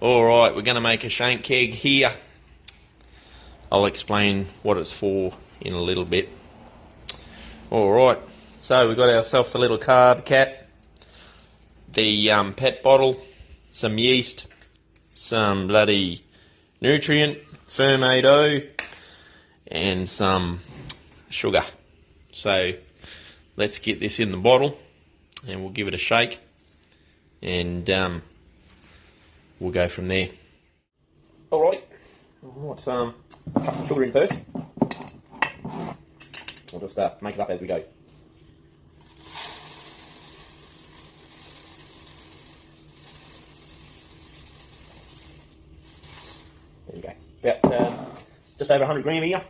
Alright, we're going to make a shank keg here. I'll explain what it's for in a little bit. Alright, so we've got ourselves a little carb cat, the pet bottle, some yeast, some bloody nutrient, fermate O, and some sugar. So let's get this in the bottle and we'll give it a shake and we'll go from there. Alright, let's chuck some sugar in first. We'll just make it up as we go. There we go. About just over 100 gram here.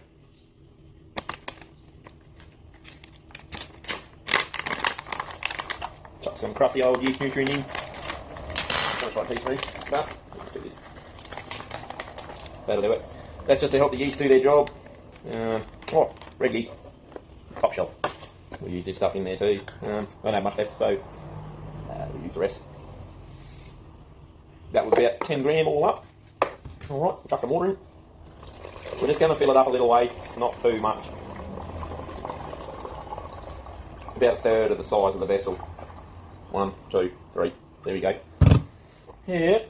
Chuck some crusty old yeast nutrient in. Don't try a teaspoon, but let's do this. That'll do it. That's just to help the yeast do their job. Red yeast, top shelf. We'll use this stuff in there too. Don't have much left, so we'll use the rest. That was about 10 gram all up. Alright, chuck some water in. We're just going to fill it up a little way, not too much. About a third of the size of the vessel. 1, 2, 3. There we go. Yeah.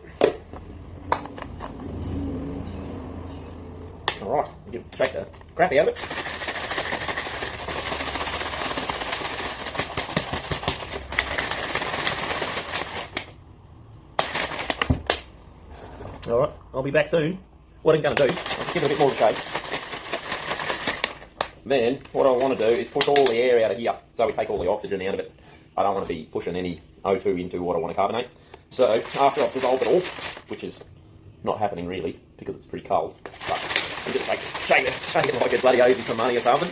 Alright, take the crap out of it. Alright, I'll be back soon. What I'm going to do, I'll give it a bit more of a shake. Then, what I want to do is push all the air out of here, so we take all the oxygen out of it. I don't want to be pushing any O2 into what I want to carbonate. So, after I've dissolved it all, which is not happening really, because it's pretty cold, but I'm just shake it like a bloody owes me some money or something.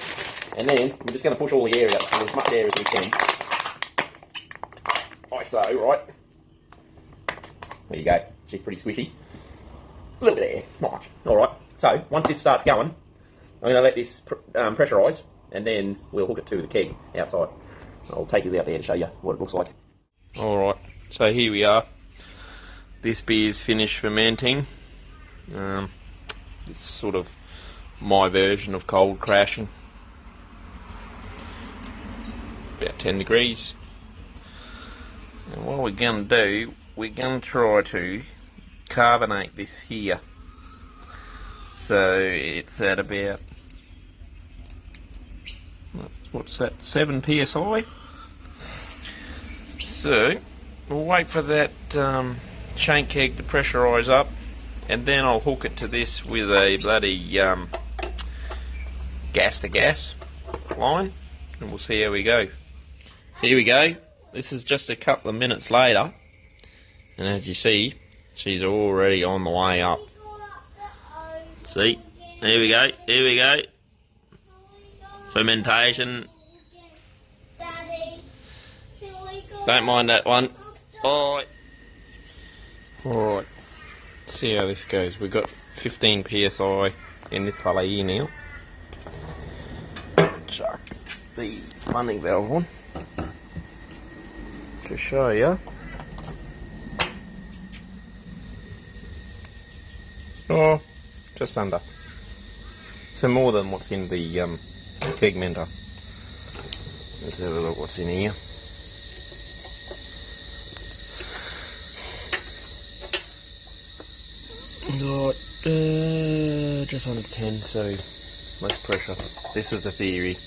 And then, we're just going to push all the air out, as much air as we can. Like so, right? There you go, she's pretty squishy. A little bit of air, not much. Alright, so once this starts going, I'm going to let this pressurise and then we'll hook it to the keg outside. I'll take you out there to show you what it looks like. Alright, so here we are. This beer's finished fermenting. It's sort of my version of cold crashing. About 10 degrees. And what we're going to do, we're going to try to carbonate this here. So it's at about, what's that, 7 psi. So we'll wait for that shank keg to pressurise up, and then I'll hook it to this with a bloody gas to gas line, and we'll see how we go. Here we go. This is just a couple of minutes later, and as you see, she's already on the way up. See? Here we go, here we go. Fermentation. Don't mind that one. Alright. Alright. See how this goes. We've got 15 psi in this fella here now. Chuck the funding valve on to show you. Oh, just under. So more than what's in the pigmenter. Let's have a look what's in here. Got just under 10, so less pressure. This is the theory.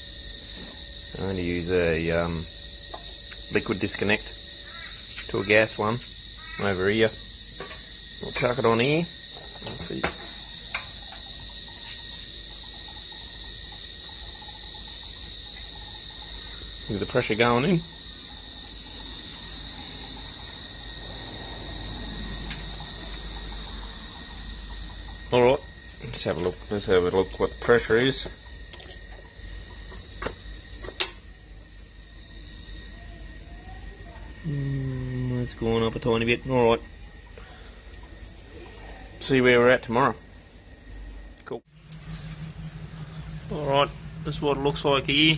I'm going to use a liquid disconnect to a gas one over here. We'll chuck it on here. Let's see. With the pressure going in. Alright, let's have a look. Let's have a look what the pressure is. It's going up a tiny bit. Alright. See where we're at tomorrow. Cool. Alright, this is what it looks like here.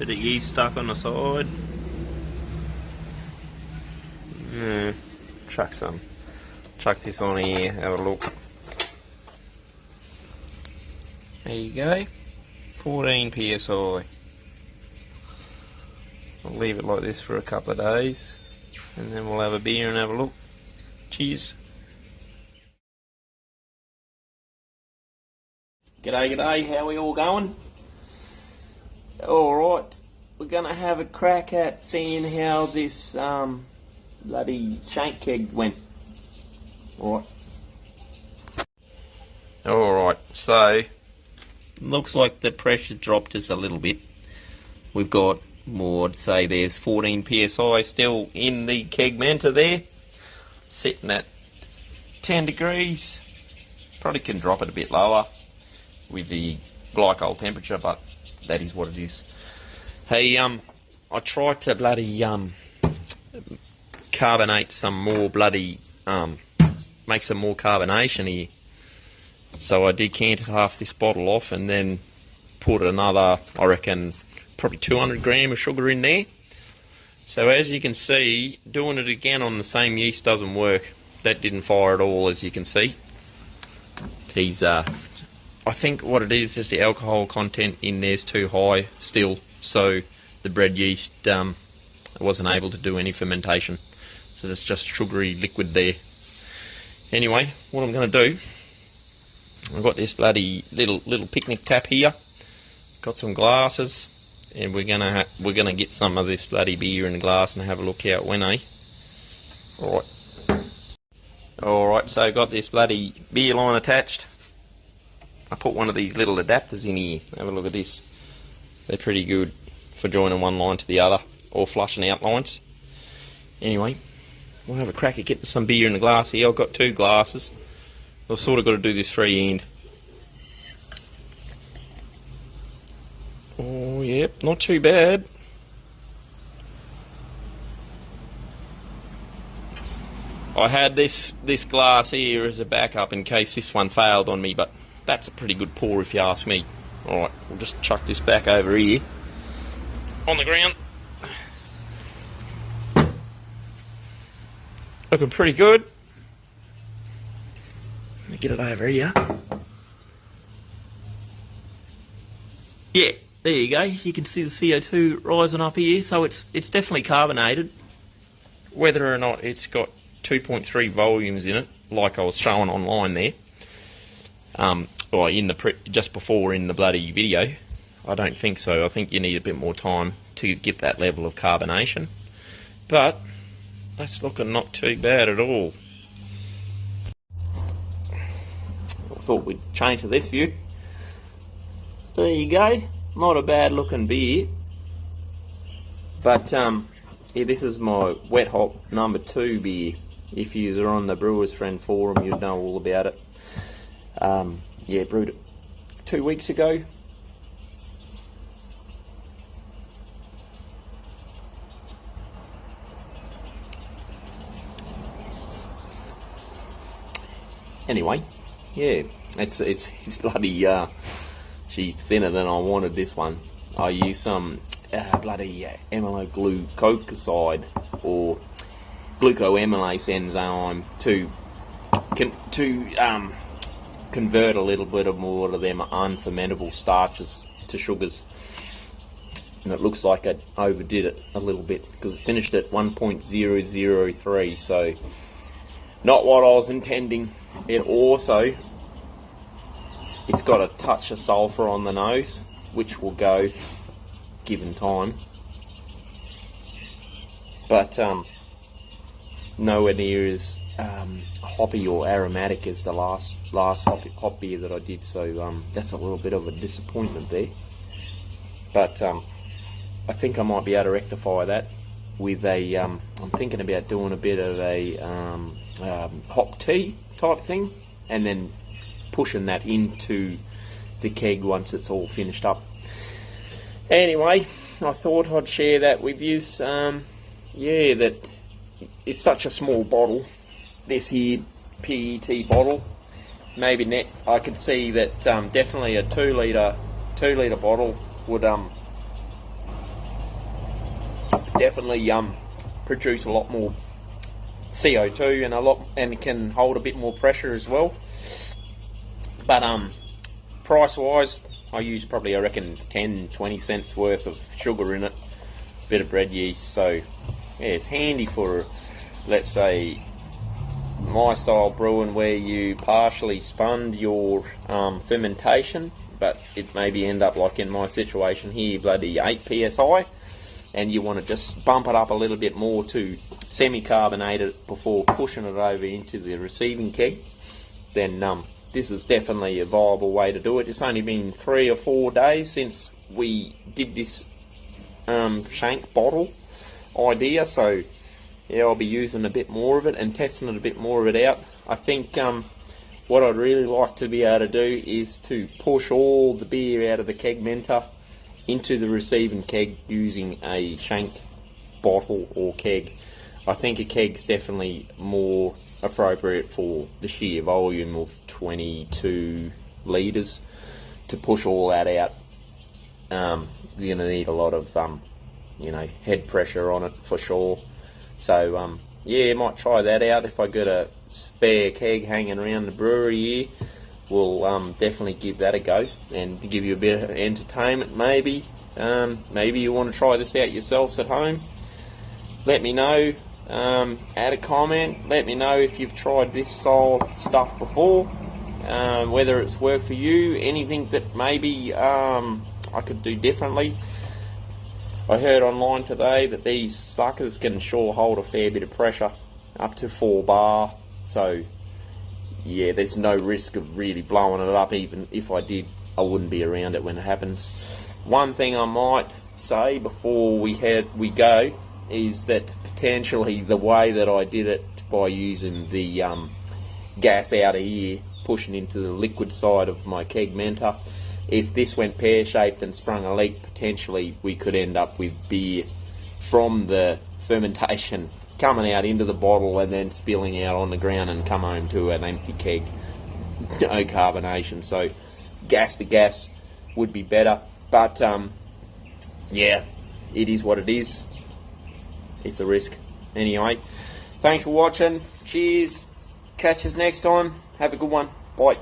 Bit of yeast stuck on the side. chuck this on here, have a look. There you go, 14 psi. I'll leave it like this for a couple of days and then we'll have a beer and have a look. Cheers. G'day, how are we all going? Alright, we're going to have a crack at seeing how this bloody shank keg went. Alright, so looks like the pressure dropped just a little bit. We've got more, I'd say there's 14 psi still in the keg manta there, sitting at 10 degrees. Probably can drop it a bit lower with the glycol temperature, but that is what it is. Hey, I tried to bloody carbonate some more bloody make some more carbonation here. So I decanted half this bottle off and then put another, I reckon, probably 200 grams of sugar in there. So as you can see, doing it again on the same yeast doesn't work. That didn't fire at all, as you can see. I think what it is, just the alcohol content in there is too high still, so the bread yeast wasn't able to do any fermentation. So it's just sugary liquid there. Anyway, what I'm going to do, I've got this bloody little picnic tap here. Got some glasses, and we're gonna get some of this bloody beer in a glass and have a look how it went, eh? Alright, so I've got this bloody beer line attached. I put one of these little adapters in here. Have a look at this. They're pretty good for joining one line to the other or flushing out lines. Anyway, we'll have a crack at getting some beer in the glass here. I've got 2 glasses. I've sort of got to do this free-hand. Oh, yep, not too bad. I had this glass here as a backup in case this one failed on me, but that's a pretty good pour if you ask me. Alright, we'll just chuck this back over here on the ground. Looking pretty good. Let me get it over here. Yeah, there you go. You can see the CO2 rising up here, so it's definitely carbonated. Whether or not it's got 2.3 volumes in it, like I was showing online there, or just before in the bloody video, I don't think so. I think you need a bit more time to get that level of carbonation, but that's looking not too bad at all. I thought we'd change to this view. There you go. Not a bad looking beer, but yeah, this is my wet hop number 2 beer. If you are on the Brewers Friend forum, you'd know all about it. Yeah, brewed it 2 weeks ago. Anyway, yeah, it's bloody she's thinner than I wanted this one. I used some bloody amyloglucoside or glucoamylase enzyme to convert a little bit of more of them unfermentable starches to sugars, and it looks like I overdid it a little bit because it finished at 1.003, so not what I was intending. It's got a touch of sulphur on the nose, which will go given time, but nowhere near as hoppy or aromatic as the last hop beer that I did, so that's a little bit of a disappointment there. But I think I might be able to rectify that with a I'm thinking about doing a bit of a hop tea type thing, and then pushing that into the keg once it's all finished up. Anyway, I thought I'd share that with you. Yeah, that it's such a small bottle, this here PET bottle. Maybe net, I could see that definitely a 2 litre bottle would definitely produce a lot more CO2 and it can hold a bit more pressure as well. But price wise, I use probably, I reckon, 10-20 cents worth of sugar in it, bit of bread yeast. So yeah, it's handy for, let's say, my style brewing where you partially spun your fermentation, but it maybe end up like in my situation here, bloody 8 psi, and you want to just bump it up a little bit more to semi-carbonate it before pushing it over into the receiving keg. Then this is definitely a viable way to do it. It's only been 3 or 4 days since we did this shank bottle idea, so yeah, I'll be using a bit more of it and testing it a bit more of it out. I think what I'd really like to be able to do is to push all the beer out of the keg menta into the receiving keg using a shank bottle or keg. I think a keg's definitely more appropriate for the sheer volume of 22 litres to push all that out. You're going to need a lot of head pressure on it for sure. So yeah, might try that out. If I got a spare keg hanging around the brewery here, we'll definitely give that a go and give you a bit of entertainment. Maybe you want to try this out yourselves at home. Let me know. Add a comment. Let me know if you've tried this style of stuff before, whether it's worked for you, anything that maybe I could do differently. I heard online today that these suckers can sure hold a fair bit of pressure, up to 4 bar, so yeah, there's no risk of really blowing it up. Even if I did, I wouldn't be around it when it happens. One thing I might say before we go is that potentially the way that I did it by using the gas out of here, pushing into the liquid side of my keg menta, if this went pear-shaped and sprung a leak, potentially we could end up with beer from the fermentation coming out into the bottle and then spilling out on the ground and come home to an empty keg. No carbonation, so gas to gas would be better. But yeah, it is what it is. It's a risk. Anyway, thanks for watching. Cheers. Catch us next time. Have a good one. Bye.